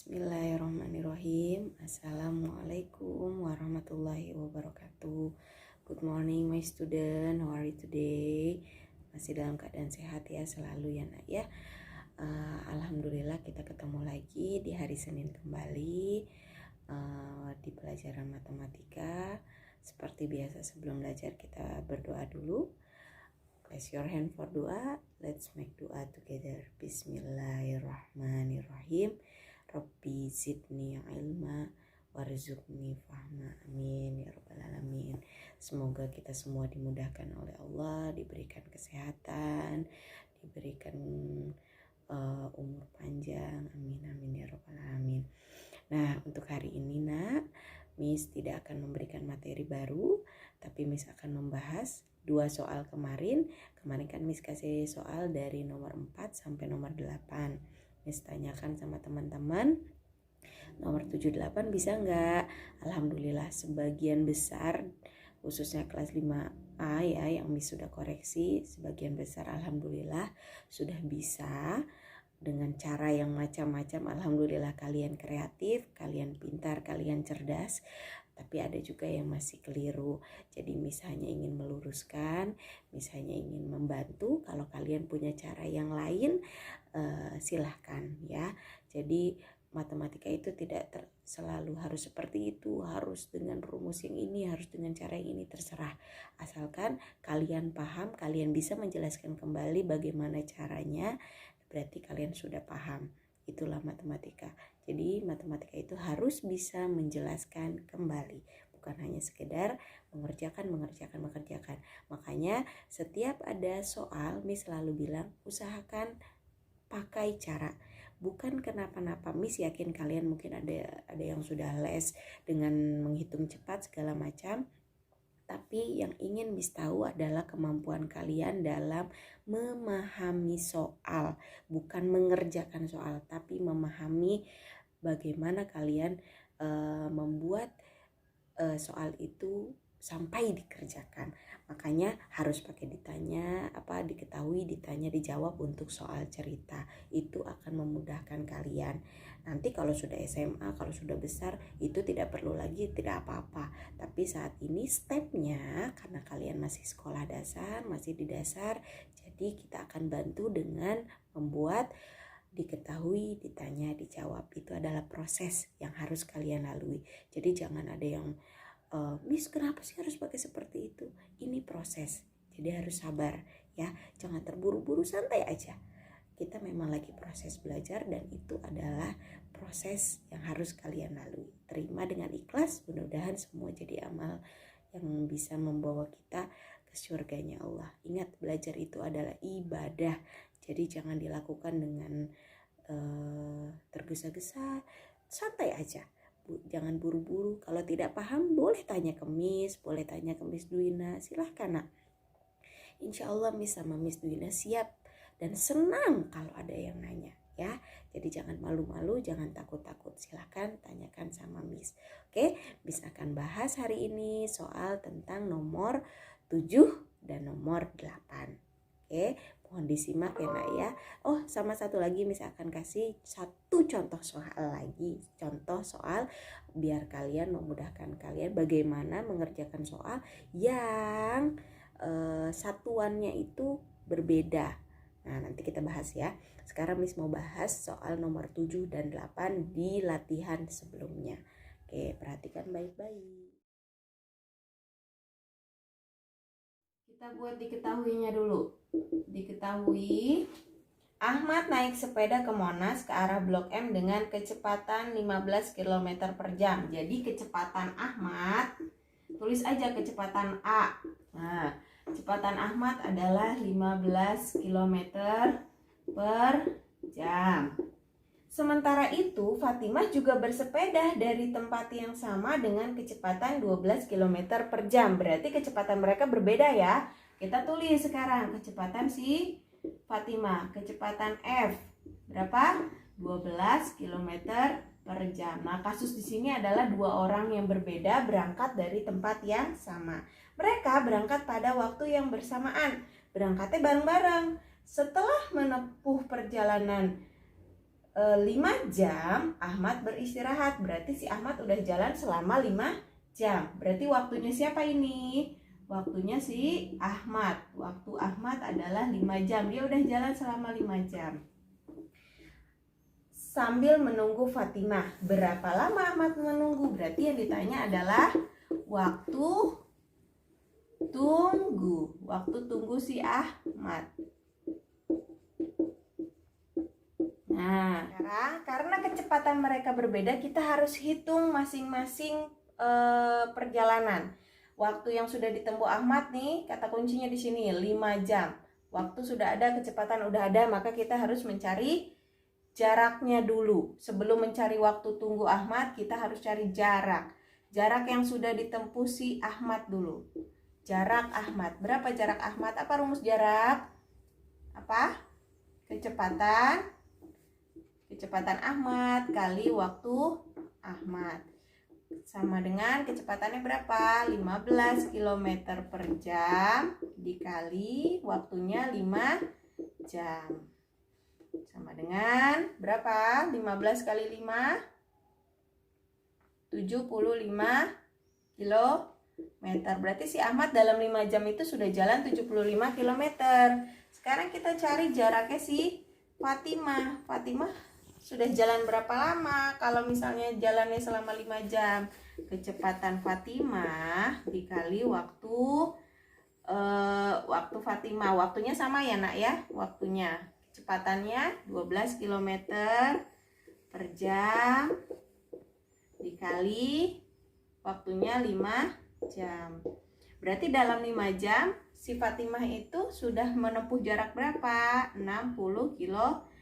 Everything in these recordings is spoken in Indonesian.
Bismillahirrahmanirrahim. Assalamualaikum warahmatullahi wabarakatuh. Good morning my student. How are you today? Masih dalam keadaan sehat ya selalu ya nak ya. Alhamdulillah kita ketemu lagi di hari Senin kembali di pelajaran matematika. Seperti biasa sebelum belajar kita berdoa dulu. Place your hand for doa. Let's make doa together. Bismillahirrahmanirrahim. Rabbi zidni ilma warzuqni fahma. Amin ya rabbal alamin. Semoga kita semua dimudahkan oleh Allah, diberikan kesehatan, diberikan umur panjang. Amin amin ya rabbal alamin. Nah, untuk hari ini nak, Miss tidak akan memberikan materi baru, tapi Miss akan membahas 2 soal kemarin. Kemarin kan Miss kasih soal dari nomor 4 sampai nomor 8. Miss tanyakan sama teman-teman, nomor 7-8 bisa nggak? Alhamdulillah sebagian besar, khususnya kelas 5A ya, yang Miss sudah koreksi, sebagian besar alhamdulillah sudah bisa dengan cara yang macam-macam. Alhamdulillah kalian kreatif, kalian pintar, kalian cerdas. Tapi ada juga yang masih keliru. Jadi Miss hanya ingin meluruskan, Miss hanya ingin membantu. Kalau kalian punya cara yang lain, silahkan ya. Jadi matematika itu tidak selalu harus seperti itu, harus dengan rumus yang ini, harus dengan cara yang ini, terserah. Asalkan kalian paham, kalian bisa menjelaskan kembali bagaimana caranya, berarti kalian sudah paham. Itulah matematika. Jadi matematika itu harus bisa menjelaskan kembali, bukan hanya sekedar mengerjakan. Makanya setiap ada soal, Miss selalu bilang usahakan pakai cara. Bukan kenapa-napa, Miss yakin kalian mungkin ada yang sudah les dengan menghitung cepat segala macam. Tapi yang ingin Miss tahu adalah kemampuan kalian dalam memahami soal. Bukan mengerjakan soal, tapi memahami bagaimana kalian membuat soal itu sampai dikerjakan. Makanya harus pakai diketahui, ditanya, dijawab untuk soal cerita. Itu akan memudahkan kalian. Nanti kalau sudah SMA, kalau sudah besar, itu tidak perlu lagi, tidak apa-apa. Tapi saat ini stepnya, karena kalian masih sekolah dasar, masih di dasar, jadi kita akan bantu dengan membuat diketahui, ditanya, dijawab. Itu adalah proses yang harus kalian lalui. Jadi jangan ada yang Miss kenapa sih harus pakai seperti itu? Ini proses, jadi harus sabar ya. Jangan terburu-buru, santai aja. Kita memang lagi proses belajar dan itu adalah proses yang harus kalian lalui. Terima dengan ikhlas, mudah-mudahan semua jadi amal yang bisa membawa kita ke surganya Allah. Ingat, belajar itu adalah ibadah. Jadi jangan dilakukan dengan tergesa-gesa, santai aja. Jangan buru-buru. Kalau tidak paham boleh tanya ke Miss, boleh tanya ke Miss Duina, silahkan nak. Insya Allah Miss sama Miss Duina siap dan senang kalau ada yang nanya ya. Jadi jangan malu-malu, jangan takut-takut, silahkan tanyakan sama Miss. Oke, Miss akan bahas hari ini soal tentang nomor 7 dan nomor 8. Oke, mohon disimak ya nak ya. Oh, sama satu lagi Miss akan kasih satu contoh soal lagi. Contoh soal biar kalian memudahkan kalian bagaimana mengerjakan soal yang satuannya itu berbeda. Nah, nanti kita bahas ya. Sekarang Miss mau bahas soal nomor 7 dan 8 di latihan sebelumnya. Oke, perhatikan baik-baik. Kita buat diketahuinya dulu. Diketahui, Ahmad naik sepeda ke Monas ke arah Blok M dengan kecepatan 15 km per jam. Jadi kecepatan Ahmad, tulis aja kecepatan A. Nah, kecepatan Ahmad adalah 15 km per jam. Sementara itu, Fatimah juga bersepeda dari tempat yang sama dengan kecepatan 12 km per jam. Berarti kecepatan mereka berbeda ya. Kita tulis sekarang kecepatan si Fatimah. Kecepatan F berapa? 12 km per jam. Nah, kasus di sini adalah 2 orang yang berbeda berangkat dari tempat yang sama. Mereka berangkat pada waktu yang bersamaan. Berangkatnya bareng-bareng. Setelah menempuh perjalanan 5 jam Ahmad beristirahat. Berarti si Ahmad udah jalan selama 5 jam. Berarti waktunya siapa ini? Waktunya si Ahmad. Waktu Ahmad adalah 5 jam. Dia udah jalan selama 5 jam. Sambil menunggu Fatimah. Berapa lama Ahmad menunggu? Berarti yang ditanya adalah waktu tunggu. Waktu tunggu si Ahmad. Nah, sekarang karena kecepatan mereka berbeda, kita harus hitung masing-masing perjalanan. Waktu yang sudah ditempuh Ahmad nih, kata kuncinya di sini 5 jam. Waktu sudah ada, kecepatan udah ada, maka kita harus mencari jaraknya dulu. Sebelum mencari waktu tunggu Ahmad, kita harus cari jarak. Jarak yang sudah ditempuh si Ahmad dulu. Jarak Ahmad. Berapa jarak Ahmad? Apa rumus jarak? Apa? Kecepatan Ahmad kali waktu Ahmad. Sama dengan kecepatannya berapa? 15 km per jam dikali waktunya 5 jam. Sama dengan berapa? 15 kali 5? 75 km. Berarti si Ahmad dalam 5 jam itu sudah jalan 75 km. Sekarang kita cari jaraknya si Fatimah. Fatimah sudah jalan berapa lama? Kalau misalnya jalannya selama 5 jam, kecepatan Fatimah dikali waktu Fatimah. Waktunya sama ya nak ya? Waktunya, kecepatannya 12 km per jam dikali waktunya 5 jam. Berarti dalam 5 jam si Fatimah itu sudah menempuh jarak berapa? 60 km.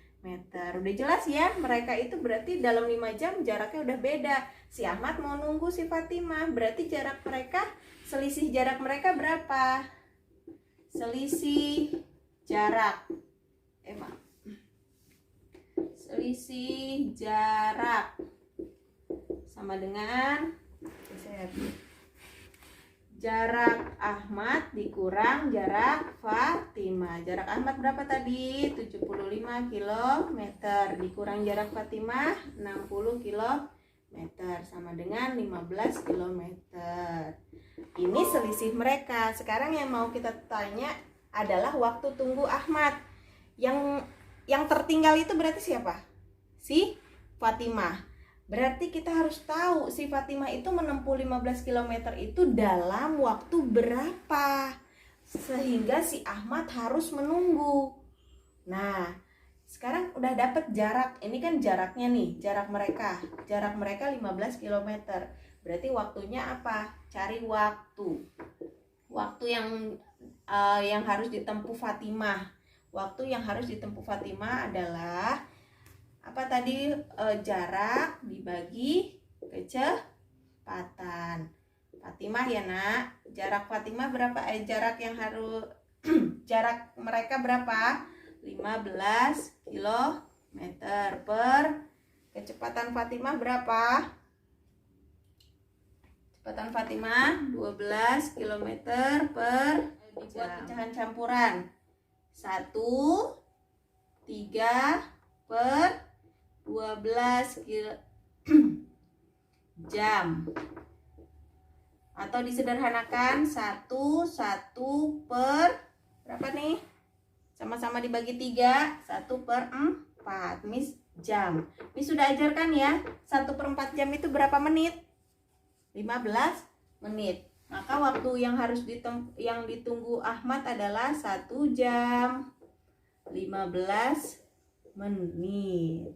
Udah jelas ya, mereka itu berarti dalam 5 jam jaraknya udah beda. Si Ahmad mau nunggu si Fatimah, berarti jarak mereka, selisih jarak mereka berapa? Selisih jarak selisih jarak sama dengan jarak Ahmad dikurang jarak Fatimah. Jarak Ahmad berapa tadi? 75 km dikurang jarak Fatimah 60 km sama dengan 15 km. Ini selisih mereka. Sekarang yang mau kita tanya adalah waktu tunggu Ahmad. Yang tertinggal itu berarti siapa? Si Fatimah. Berarti kita harus tahu si Fatimah itu menempuh 15 km itu dalam waktu berapa, sehingga si Ahmad harus menunggu. Nah, sekarang udah dapet jarak. Ini kan jaraknya nih, jarak mereka. Jarak mereka 15 km. Berarti waktunya apa? Cari waktu. Waktu yang harus ditempuh Fatimah. Waktu yang harus ditempuh Fatimah adalah apa tadi? Jarak dibagi kecepatan. Fatimah ya nak, jarak Fatimah berapa? Jarak yang harus jarak mereka berapa? 15 km per kecepatan Fatimah berapa? Kecepatan Fatimah 12 km per dibuat pecahan campuran 1, 3 per 12 jam, atau disederhanakan 1 per berapa nih? Sama-sama dibagi 3, 1 per 4 Miss jam. Miss sudah ajarkan ya, 1 per 4 jam itu berapa menit? 15 menit. Maka waktu yang harus ditunggu Ahmad adalah 1 jam 15 menit.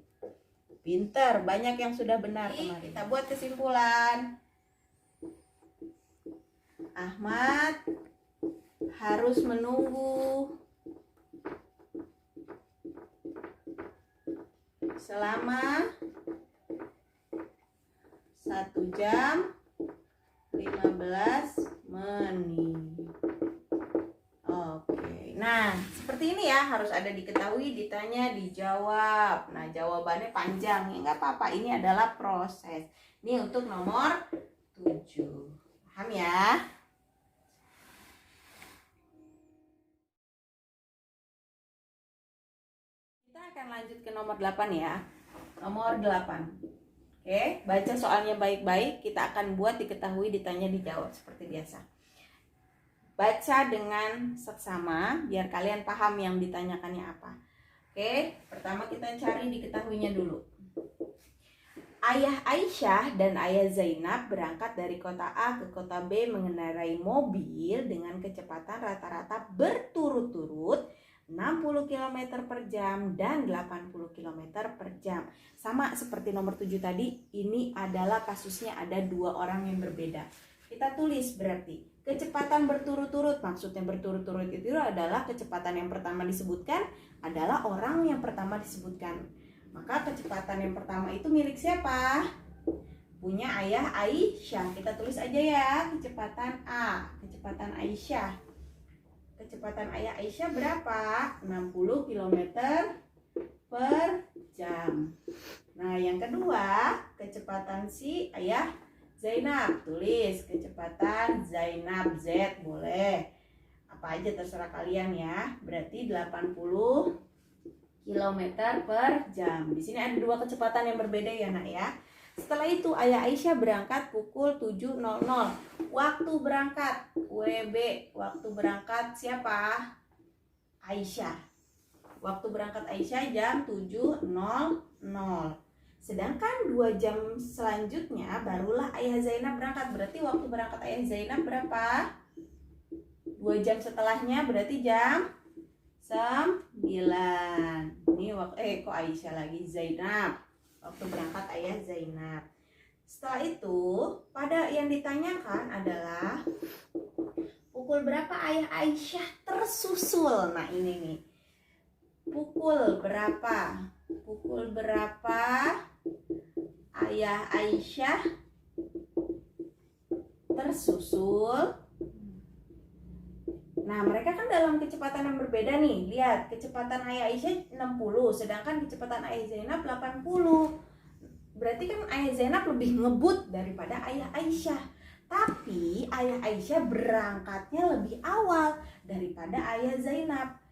Pinter, banyak yang sudah benar kemarin. Kita buat kesimpulan. Ahmad harus menunggu selama 1 jam 15 menit. Oke, nah seperti ini ya, harus ada diketahui, ditanya, dijawab. Nah jawabannya panjang ya, nggak apa-apa, ini adalah proses. Ini untuk nomor 7. Paham ya? Kita akan lanjut ke nomor 8 ya. Nomor 8. Oke, baca soalnya baik-baik. Kita akan buat diketahui, ditanya, dijawab seperti biasa. Baca dengan seksama biar kalian paham yang ditanyakannya apa. Oke, pertama kita cari diketahuinya dulu. Ayah Aisyah dan ayah Zainab berangkat dari kota A ke kota B mengendarai mobil dengan kecepatan rata-rata berturut-turut 60 km per jam dan 80 km per jam. Sama seperti nomor 7 tadi, ini adalah kasusnya ada dua orang yang berbeda. Kita tulis berarti kecepatan berturut-turut. Maksudnya berturut-turut itu adalah kecepatan yang pertama disebutkan adalah orang yang pertama disebutkan. Maka kecepatan yang pertama itu milik siapa? Punya ayah Aisyah. Kita tulis aja ya, kecepatan A, kecepatan Aisyah. Kecepatan ayah Aisyah berapa? 60 km per jam. Nah, yang kedua, kecepatan si ayah Zainab. Tulis kecepatan Zainab, Z boleh. Apa aja terserah kalian ya. Berarti 80 km per jam. Di sini ada dua kecepatan yang berbeda ya nak ya. Setelah itu ayah Aisyah berangkat pukul 7.00. Waktu berangkat WB, waktu berangkat siapa? Aisyah. Waktu berangkat Aisyah jam 7.00. Sedangkan 2 jam selanjutnya barulah ayah Zainab berangkat. Berarti waktu berangkat ayah Zainab berapa? 2 jam setelahnya berarti jam 9. Ini waktu kok Aisyah lagi, Zainab. Waktu berangkat ayah Zainab. Setelah itu, pada yang ditanyakan adalah pukul berapa ayah Aisyah tersusul. Nah, ini nih. Pukul berapa? Pukul berapa ayah Aisyah tersusul? Nah, mereka kan dalam kecepatan yang berbeda nih. Lihat, kecepatan ayah Aisyah 60, sedangkan kecepatan ayah Zainab 80. Berarti kan ayah Zainab lebih ngebut daripada ayah Aisyah. Tapi ayah Aisyah berangkatnya lebih awal daripada ayah Zainab.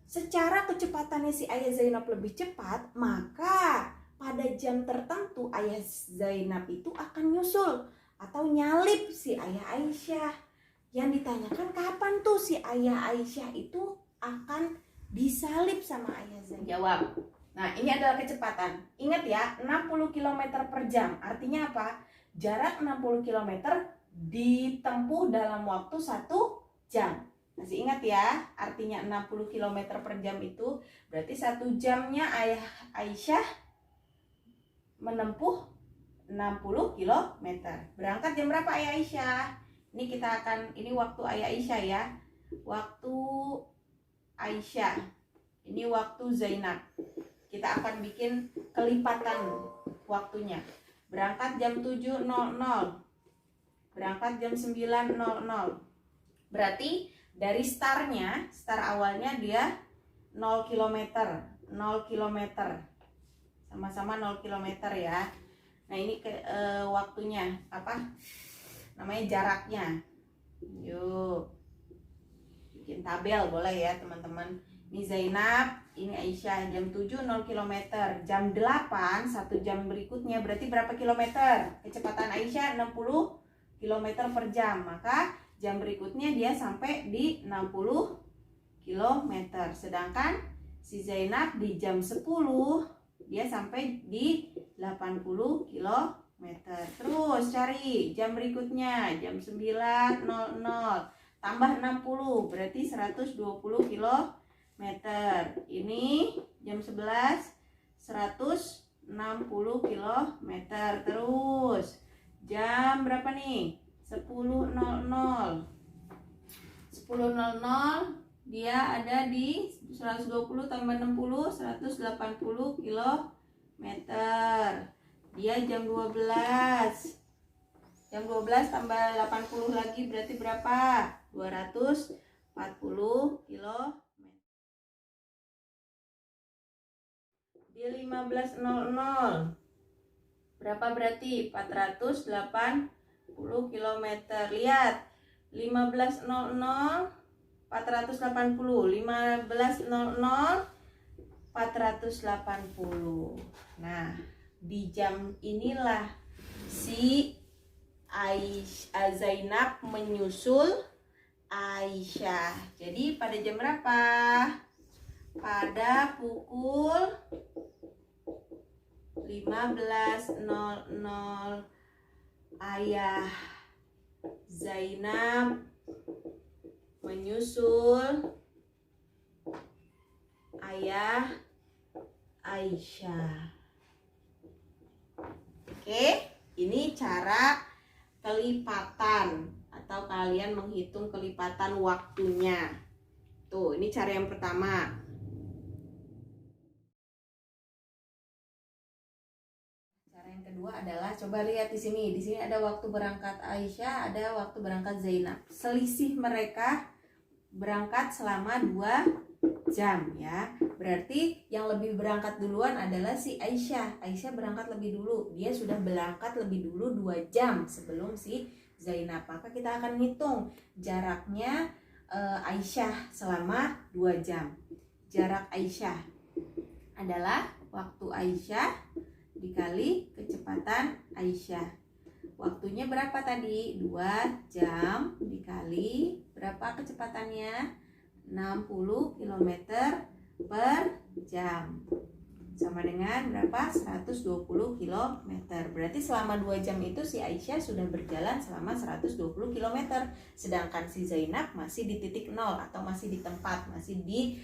Secara kecepatannya si ayah Zainab lebih cepat, maka pada jam tertentu ayah Zainab itu akan nyusul atau nyalip si ayah Aisyah. Yang ditanyakan kapan tuh si ayah Aisyah itu akan disalib sama ayah Zainab? Jawab. Nah, ini adalah kecepatan. Ingat ya, 60 km per jam. Artinya apa? Jarak 60 km ditempuh dalam waktu 1 jam. Masih ingat ya, artinya 60 km per jam itu berarti 1 jamnya ayah Aisyah menempuh 60 km. Berangkat jam berapa ayah Aisyah? Ini ini waktu ayah Aisyah ya. Waktu Aisyah. Ini waktu Zainab. Kita akan bikin kelipatan waktunya. Berangkat jam 7.00. Berangkat jam 9.00. Berarti dari start awalnya dia 0 km. 0 km. Sama-sama 0 km ya. Nah, ini waktunya apa? Namanya jaraknya. Yuk, bikin tabel boleh ya teman-teman. Ini Zainab, ini Aisyah. Jam 7 0 km. Jam 8 1 jam berikutnya berarti berapa kilometer? Kecepatan Aisyah 60 km per jam. Maka jam berikutnya dia sampai di 60 km. Sedangkan si Zainab di jam 10 dia sampai di 80 km. Terus cari jam berikutnya, jam 9.00 tambah 60 berarti 120 km. Ini jam 11 160 km. Terus jam berapa nih? 10.00 dia ada di 120 tambah 60 180 km. Dia jam 12. Jam 12 tambah 80 lagi berarti berapa? 240 km. Di 15.00 berapa berarti? 480 km. Lihat, 15.00 480. 15.00 480. Nah, di jam inilah si Zainab menyusul Aisyah. Jadi pada jam berapa? Pada pukul 15.00 ayah Zainab menyusul ayah Aisyah. Oke, ini cara kelipatan atau kalian menghitung kelipatan waktunya. Tuh, ini cara yang pertama. Cara yang kedua adalah coba lihat di sini. Di sini ada waktu berangkat Aisyah, ada waktu berangkat Zainab. Selisih mereka berangkat selama 2 jam ya. Berarti yang lebih berangkat duluan adalah si Aisyah. Aisyah berangkat lebih dulu. Dia sudah berangkat lebih dulu 2 jam sebelum si Zainab. Maka kita akan hitung jaraknya Aisyah selama 2 jam. Jarak Aisyah adalah waktu Aisyah dikali kecepatan Aisyah. Waktunya berapa tadi? 2 jam dikali berapa kecepatannya? 60 km per jam. Sama dengan berapa? 120 km. Berarti selama 2 jam itu si Aisyah sudah berjalan selama 120 km. Sedangkan si Zainab masih di titik 0 atau masih di tempat, masih di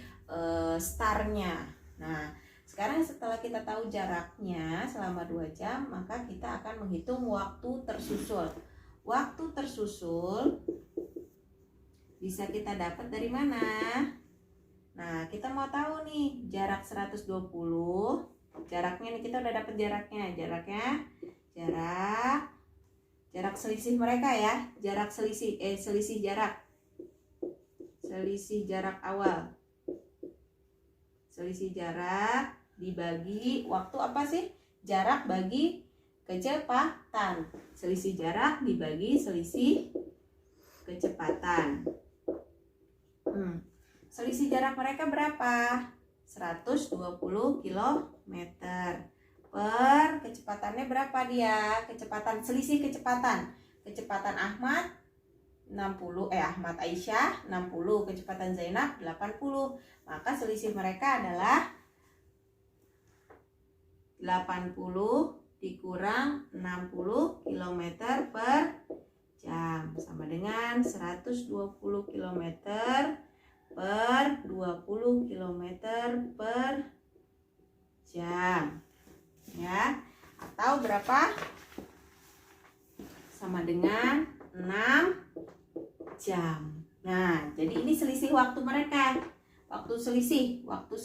startnya. Nah, sekarang setelah kita tahu jaraknya selama 2 jam, maka kita akan menghitung waktu tersusul. Waktu tersusul bisa kita dapat dari mana? Nah, kita mau tahu nih jarak 120. Jaraknya nih, kita udah dapat jaraknya. Jarak selisih mereka ya. Jarak selisih jarak. Selisih jarak awal. Selisih jarak dibagi waktu apa sih? Jarak bagi kecepatan. Selisih jarak dibagi selisih kecepatan. Selisih jarak mereka berapa? 120 km. Per kecepatannya berapa dia? Selisih kecepatan. Kecepatan Ahmad 60, Ahmad Aisyah 60, kecepatan Zainab 80. Maka selisih mereka adalah 80 dikurang 60 km per jam sama dengan 120 km per 20 km per jam ya, atau berapa? Sama dengan 6 jam. Nah, jadi ini selisih waktu mereka. Waktu selisih waktu,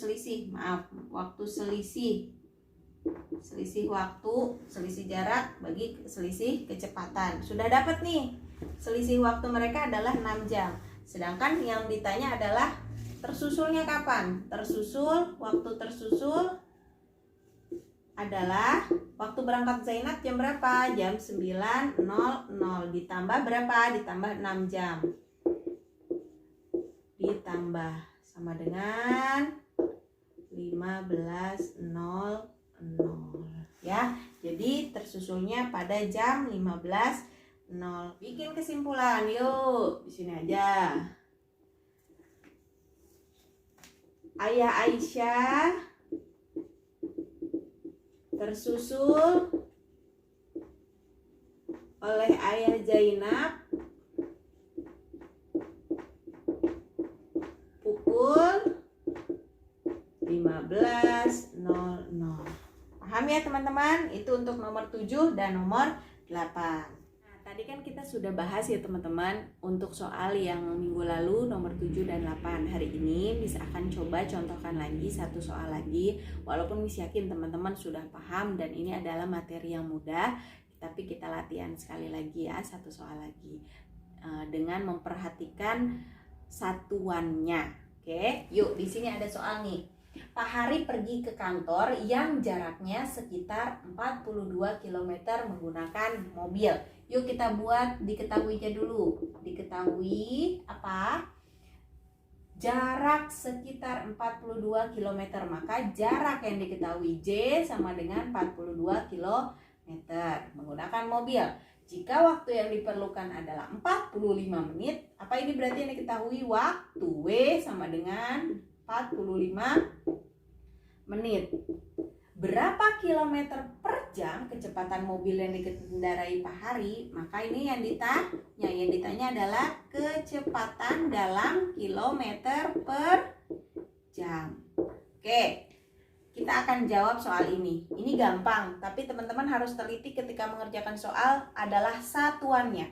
selisih jarak bagi selisih kecepatan. Sudah dapat nih. Selisih waktu mereka adalah 6 jam. Sedangkan yang ditanya adalah tersusulnya kapan? Waktu tersusul adalah waktu berangkat Zainab jam berapa? Jam 9.00. Ditambah berapa? Ditambah 6 jam. Ditambah sama dengan 15.00 ya. Jadi tersusulnya pada jam 15.00. Bikin kesimpulan yuk. Di sini aja. Ayah Aisyah tersusul oleh ayah Zainab pukul 15.00. Paham ya teman-teman? Itu untuk nomor 7 dan nomor 8. Nah, tadi kan kita sudah bahas ya teman-teman untuk soal yang minggu lalu nomor 7 dan 8. Hari ini Miss akan coba contohkan lagi satu soal lagi. Walaupun Miss yakin teman-teman sudah paham dan ini adalah materi yang mudah, tapi kita latihan sekali lagi ya, satu soal lagi dengan memperhatikan satuannya. Oke, yuk di sini ada soal nih. Pak Hari pergi ke kantor yang jaraknya sekitar 42 km menggunakan mobil. Yuk kita buat diketahuinya dulu. Diketahui apa? jarak sekitar 42 km. Maka jarak yang diketahui J sama dengan 42 km menggunakan mobil. Jika waktu yang diperlukan adalah 45 menit, apa ini berarti yang diketahui waktu W sama dengan 45 menit. Berapa kilometer per jam kecepatan mobil yang dikendarai Pak Hari? Maka ini yang ditanya adalah kecepatan dalam kilometer per jam. Oke, kita akan jawab soal ini. Ini gampang, tapi teman-teman harus teliti ketika mengerjakan soal adalah satuannya.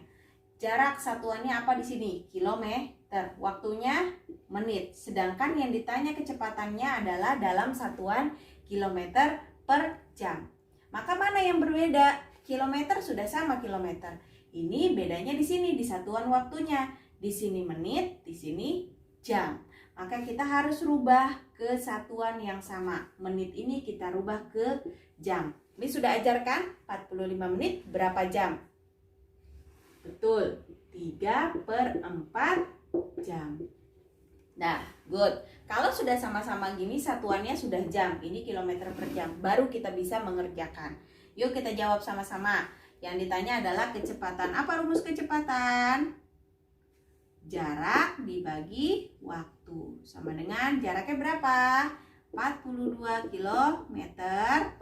Jarak satuannya apa di sini? Kilometer. Waktunya menit. Sedangkan yang ditanya kecepatannya adalah dalam satuan kilometer per jam. Maka mana yang berbeda? Kilometer sudah sama kilometer. Ini bedanya di sini di satuan waktunya. Di sini menit, di sini jam. Maka kita harus rubah ke satuan yang sama. Menit ini kita rubah ke jam. Ini sudah ajarkan 45 menit berapa jam? Betul, 3/4 jam. Nah, good. Kalau sudah sama-sama gini satuannya sudah jam, ini kilometer per jam, baru kita bisa mengerjakan. Yuk kita jawab sama-sama. Yang ditanya adalah kecepatan. Apa rumus kecepatan? Jarak dibagi waktu. Sama dengan jaraknya berapa? 42 km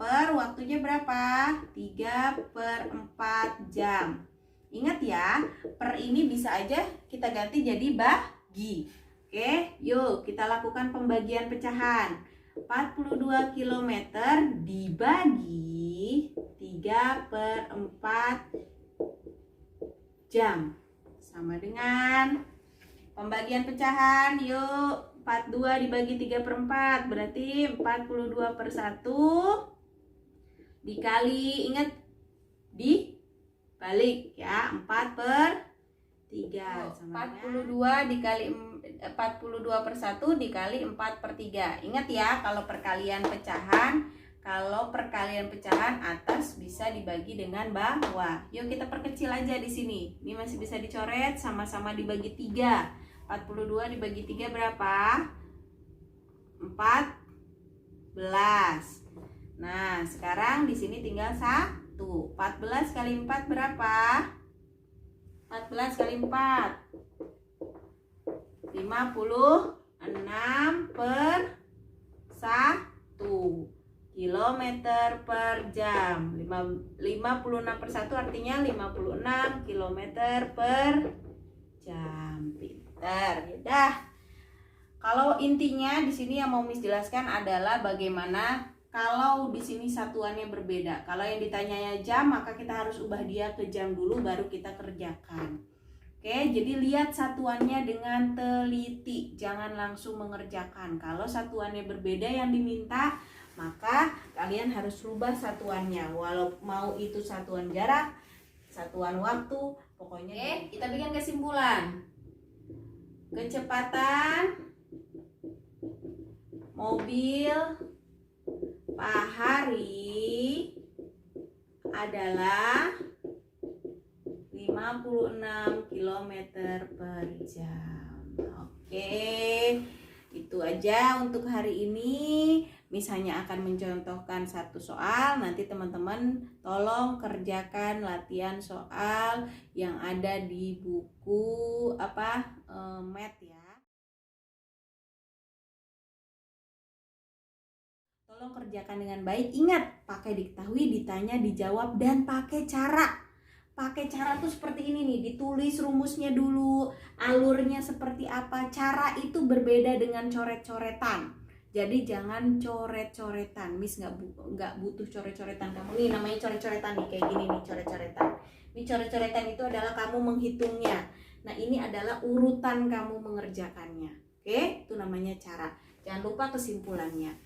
per waktunya berapa? 3/4 jam. Ingat ya, per ini bisa aja kita ganti jadi bagi. Oke, yuk kita lakukan pembagian pecahan. 42 km dibagi 3/4 jam. Sama dengan pembagian pecahan, yuk 42 dibagi 3/4 berarti 42/1 dikali, ingat dibalik ya, 4/3 sama 42 dikali 42/1 dikali 4/3. Ingat ya, kalau perkalian pecahan atas bisa dibagi dengan bawah. Yuk kita perkecil aja di sini. Ini masih bisa dicoret, sama-sama dibagi 3. 42 dibagi 3 berapa? 14. Nah, sekarang di sini tinggal 1. 14 kali 4 berapa? 14 kali 4 56/1 kilometer per jam. 56/1 artinya 56 kilometer per jam. Pintar, ya. Kalau intinya di sini yang mau Miss jelaskan adalah bagaimana kalau di sini satuannya berbeda. Kalau yang ditanyanya jam, maka kita harus ubah dia ke jam dulu baru kita kerjakan. Oke, jadi lihat satuannya dengan teliti, jangan langsung mengerjakan. Kalau satuannya berbeda yang diminta, maka kalian harus rubah satuannya. Walau mau itu satuan jarak, satuan waktu, pokoknya. Oke, kita bikin kesimpulan. Kecepatan mobil Pak Hari adalah 56 km per jam. Oke, itu aja untuk hari ini. Miss hanya akan mencontohkan satu soal. Nanti teman-teman tolong kerjakan latihan soal yang ada di buku math ya. Tolong kerjakan dengan baik. Ingat, pakai diketahui, ditanya, dijawab, dan pakai cara. Pakai cara tuh seperti ini nih, ditulis rumusnya dulu, alurnya seperti apa. Cara itu berbeda dengan coret-coretan. Jadi jangan coret-coretan. Miss nggak butuh coret-coretan kamu. Nih namanya coret-coretan nih, kayak gini nih coret-coretan. Ini coret-coretan itu adalah kamu menghitungnya. Nah ini adalah urutan kamu mengerjakannya. Oke, itu namanya cara. Jangan lupa kesimpulannya.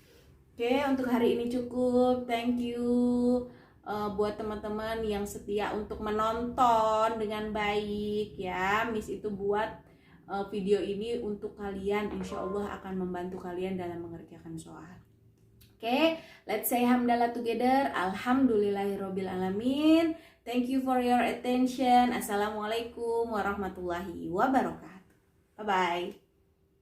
Oke, untuk hari ini cukup. Thank you. Buat teman-teman yang setia untuk menonton dengan baik ya, Miss itu buat video ini untuk kalian, insya Allah akan membantu kalian dalam mengerjakan soal. Oke, let's say hamdalah together. Alhamdulillahirabbil alamin. Thank you for your attention. Assalamualaikum warahmatullahi wabarakatuh. Bye bye.